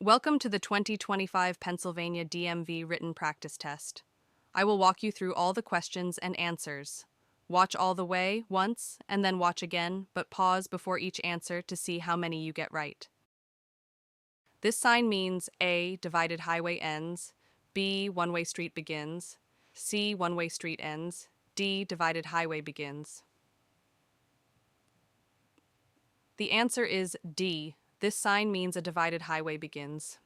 Welcome to the 2025 Pennsylvania DMV written practice test. I will walk you through all the questions and answers. Watch all the way once and then watch again, but pause before each answer to see how many you get right. This sign means A, divided highway ends, B, one-way street begins, C, one-way street ends, D, divided highway begins. The answer is D. This sign means a divided highway begins.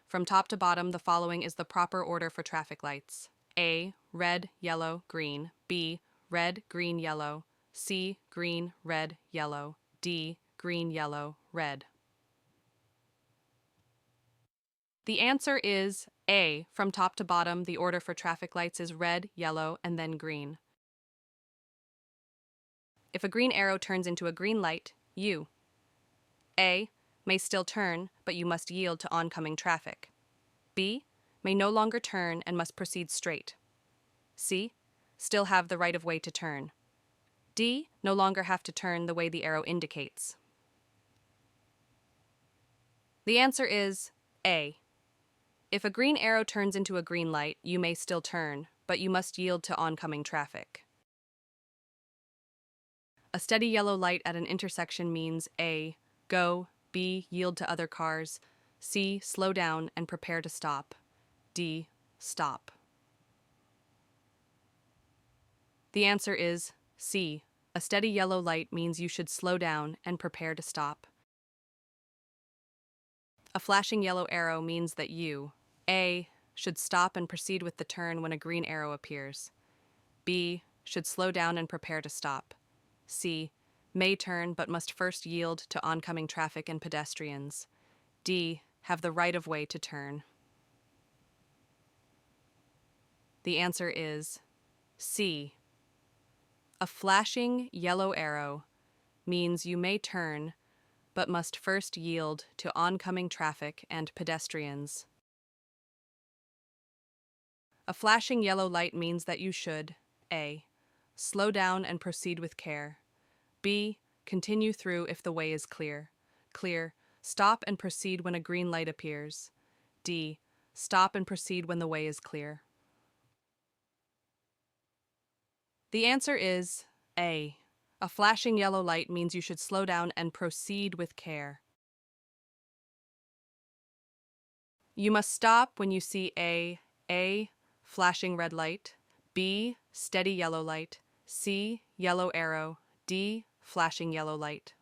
From top to bottom, the following is the proper order for traffic lights. A, red, yellow, green. B, red, green, yellow. C, green, red, yellow. D, green, yellow, red. The answer is A. From top to bottom, the order for traffic lights is red, yellow, and then green. If a green arrow turns into a green light, you A. may still turn, but you must yield to oncoming traffic. B. may no longer turn and must proceed straight. C. still have the right of way to turn. D. no longer have to turn the way the arrow indicates. The answer is A. If a green arrow turns into a green light, you may still turn, but you must yield to oncoming traffic. A steady yellow light at an intersection means A. go, B. yield to other cars, C. slow down and prepare to stop, D. stop. The answer is C. A steady yellow light means you should slow down and prepare to stop. A flashing yellow arrow means that you A. should stop and proceed with the turn when a green arrow appears. B. should slow down and prepare to stop. C. may turn but must first yield to oncoming traffic and pedestrians. D. have the right of way to turn. The answer is C. A flashing yellow arrow means you may turn but must first yield to oncoming traffic and pedestrians. A flashing yellow light means that you should A. slow down and proceed with care. B. continue through if the way is clear. Stop and proceed when a green light appears. D. stop and proceed when the way is clear. The answer is A. A flashing yellow light means you should slow down and proceed with care. You must stop when you see A. flashing red light, B. steady yellow light, C. yellow arrow, D. flashing yellow light.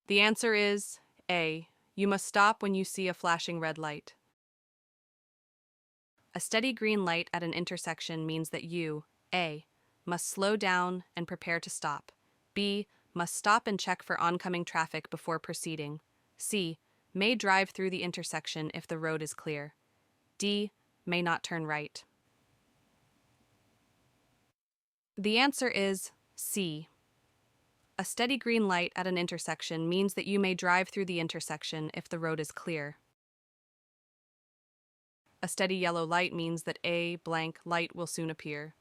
The answer is A. You must stop when you see a flashing red light. A steady green light at an intersection means that you A. must slow down and prepare to stop. B. must stop and check for oncoming traffic before proceeding. C. may drive through the intersection if the road is clear. D. may not turn right. The answer is C. A steady green light at an intersection means that you may drive through the intersection if the road is clear. A steady yellow light means that A blank light will soon appear.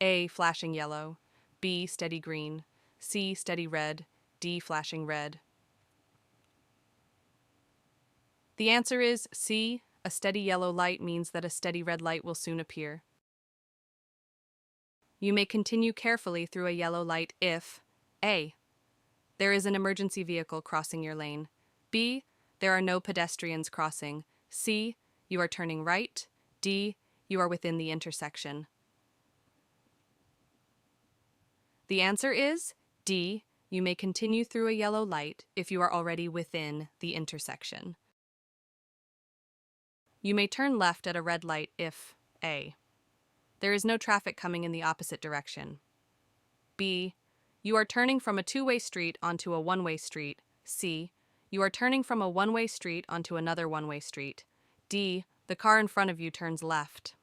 A flashing yellow, B steady green, C steady red, D flashing red. The answer is C. A steady yellow light means that a steady red light will soon appear. You may continue carefully through a yellow light if A. there is an emergency vehicle crossing your lane. B. there are no pedestrians crossing. C. you are turning right. D. you are within the intersection. The answer is D. You may continue through a yellow light if you are already within the intersection. You may turn left at a red light if A. there is no traffic coming in the opposite direction. B. you are turning from a two-way street onto a one-way street. C. you are turning from a one-way street onto another one-way street. D. the car in front of you turns left.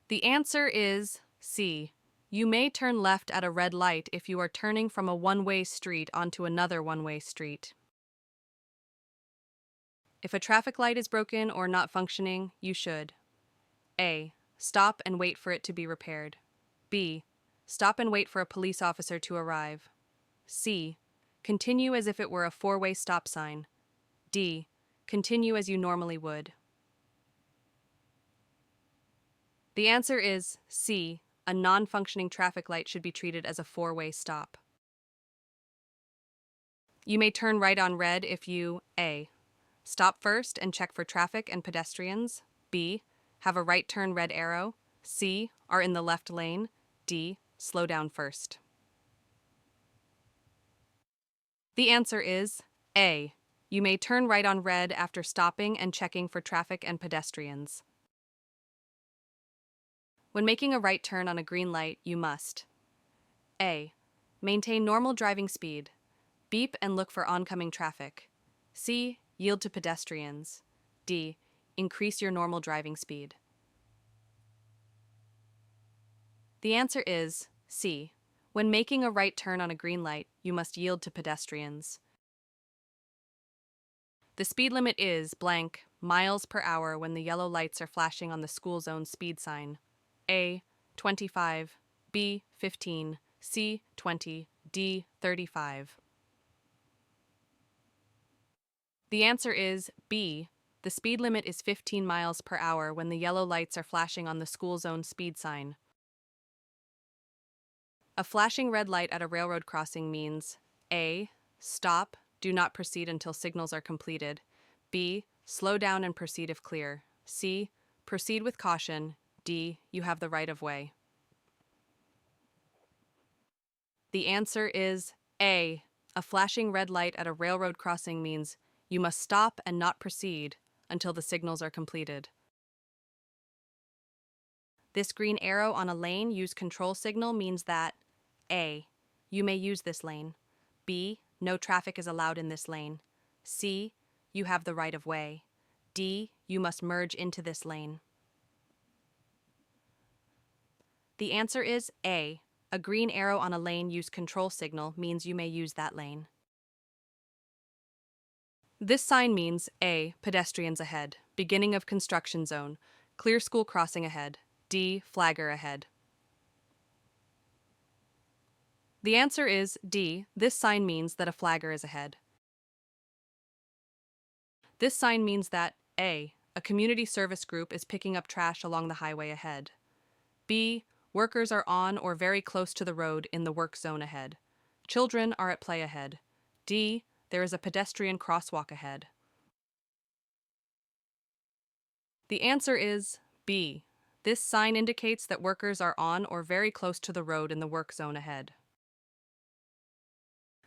The answer is C. You may turn left at a red light if you are turning from a one-way street onto another one-way street. If a traffic light is broken or not functioning, you should A. stop and wait for it to be repaired. B. Stop and wait for a police officer to arrive. C. Continue as if it were a four-way stop sign. D. Continue as you normally would. The answer is C. A non-functioning traffic light should be treated as a four-way stop. You may turn right on red if you A. Stop first and check for traffic and pedestrians. B. Have a right turn red arrow. C. Are in the left lane. D. Slow down first. The answer is A. You may turn right on red after stopping and checking for traffic and pedestrians. When making a right turn on a green light, you must A. Maintain normal driving speed. Beep and look for oncoming traffic. C. Yield to pedestrians. D. Increase your normal driving speed. The answer is C. When making a right turn on a green light, you must yield to pedestrians. The speed limit is blank miles per hour when the yellow lights are flashing on the school zone speed sign. A. 25, B. 15, C. 20, D. 35. The answer is B. The speed limit is 15 miles per hour when the yellow lights are flashing on the school zone speed sign. A flashing red light at a railroad crossing means A. Stop, do not proceed until signals are completed. B. Slow down and proceed if clear. C. Proceed with caution. D. You have the right of way. The answer is A. A flashing red light at a railroad crossing means you must stop and not proceed until the signals are completed. This green arrow on a lane use control signal means that A. You may use this lane. B. No traffic is allowed in this lane. C. You have the right of way. D. You must merge into this lane. The answer is A. A green arrow on a lane use control signal means you may use that lane. This sign means A. Pedestrians ahead. Beginning of construction zone. Clear school crossing ahead. D. Flagger ahead. The answer is D. This sign means that a flagger is ahead. This sign means that A. A community service group is picking up trash along the highway ahead. B. Workers are on or very close to the road in the work zone ahead. Children are at play ahead. D. There is a pedestrian crosswalk ahead. The answer is B. This sign indicates that workers are on or very close to the road in the work zone ahead.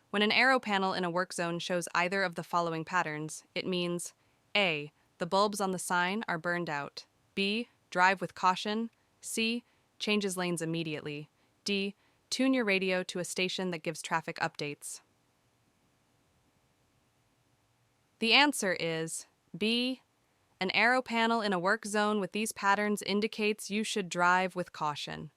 When an arrow panel in a work zone shows either of the following patterns, it means A. The bulbs on the sign are burned out. B. Drive with caution. C. Changes lanes immediately. D. Tune your radio to a station that gives traffic updates. The answer is B. An arrow panel in a work zone with these patterns indicates you should drive with caution.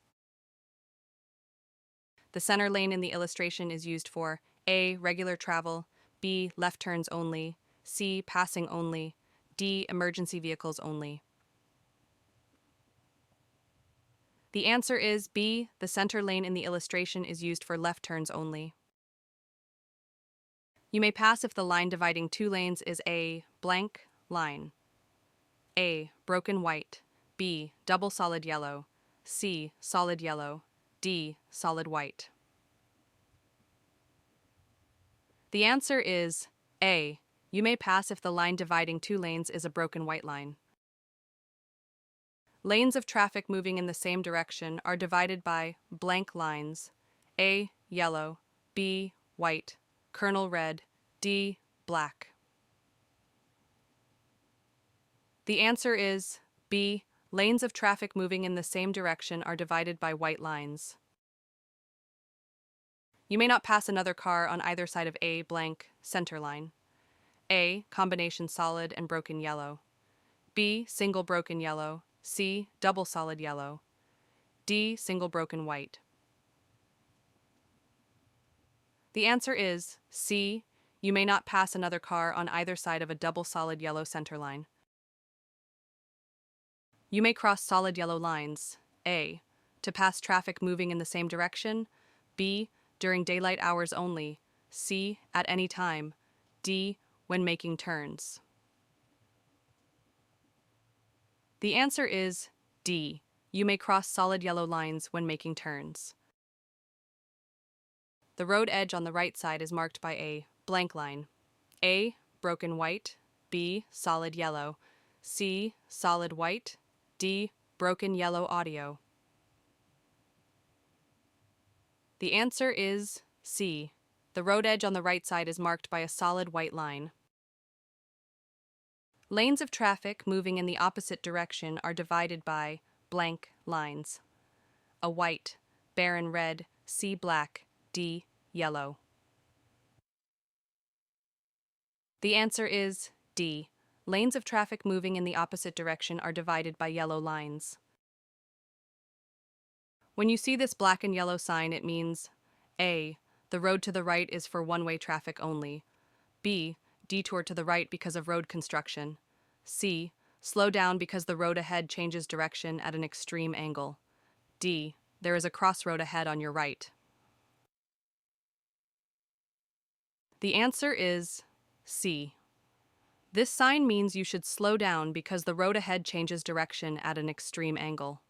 The center lane in the illustration is used for A. Regular travel. B. Left turns only. C. Passing only. D. Emergency vehicles only. The answer is B. The center lane in the illustration is used for left turns only. You may pass if the line dividing two lanes is a blank line. A. Broken white. B. Double solid yellow. C. Solid yellow. D. Solid white. The answer is A. You may pass if the line dividing two lanes is a broken white line. Lanes of traffic moving in the same direction are divided by blank lines. A. Yellow. B. White. Kernel red. D. Black. The answer is B. Lanes of traffic moving in the same direction are divided by white lines. You may not pass another car on either side of A blank center line. A. Combination solid and broken yellow. B. Single broken yellow. C. Double solid yellow. D. Single broken white. The answer is C. You may not pass another car on either side of a double solid yellow center line. You may cross solid yellow lines. A. To pass traffic moving in the same direction. B. During daylight hours only. C. At any time. D. When making turns. The answer is D. You may cross solid yellow lines when making turns. The road edge on the right side is marked by a blank line. A. Broken white. B. Solid yellow. C. Solid white. D. Broken yellow audio. The answer is C. The road edge on the right side is marked by a solid white line. Lanes of traffic moving in the opposite direction are divided by blank lines. A white, barren red, C black, D yellow. The answer is D. Lanes of traffic moving in the opposite direction are divided by yellow lines. When you see this black and yellow sign, it means A. The road to the right is for one-way traffic only. B. Detour to the right because of road construction. C. Slow down because the road ahead changes direction at an extreme angle. D. There is a crossroad ahead on your right. The answer is C. This sign means you should slow down because the road ahead changes direction at an extreme angle.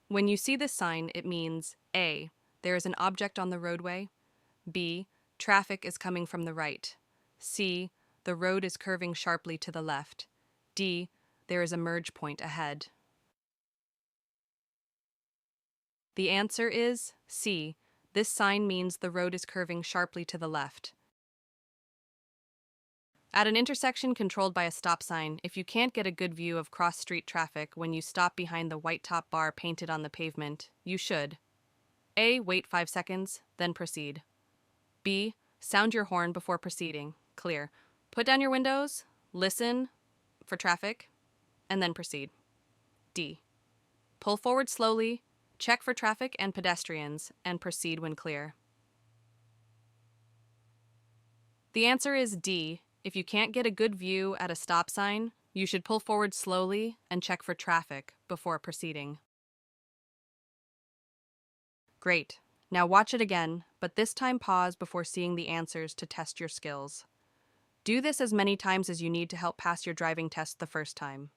When you see this sign, it means A. There is an object on the roadway. B. Traffic is coming from the right. C. The road is curving sharply to the left. D. There is a merge point ahead. The answer is C. This sign means the road is curving sharply to the left. At an intersection controlled by a stop sign, if you can't get a good view of cross-street traffic when you stop behind the white top bar painted on the pavement, you should A. Wait 5 seconds, then proceed. B. Sound your horn before proceeding. Clear. Put down your windows, listen for traffic, and then proceed. D. Pull forward slowly, check for traffic and pedestrians, and proceed when clear. The answer is D. If you can't get a good view at a stop sign, you should pull forward slowly and check for traffic before proceeding. Great. Now watch it again, but this time pause before seeing the answers to test your skills. Do this as many times as you need to help pass your driving test the first time.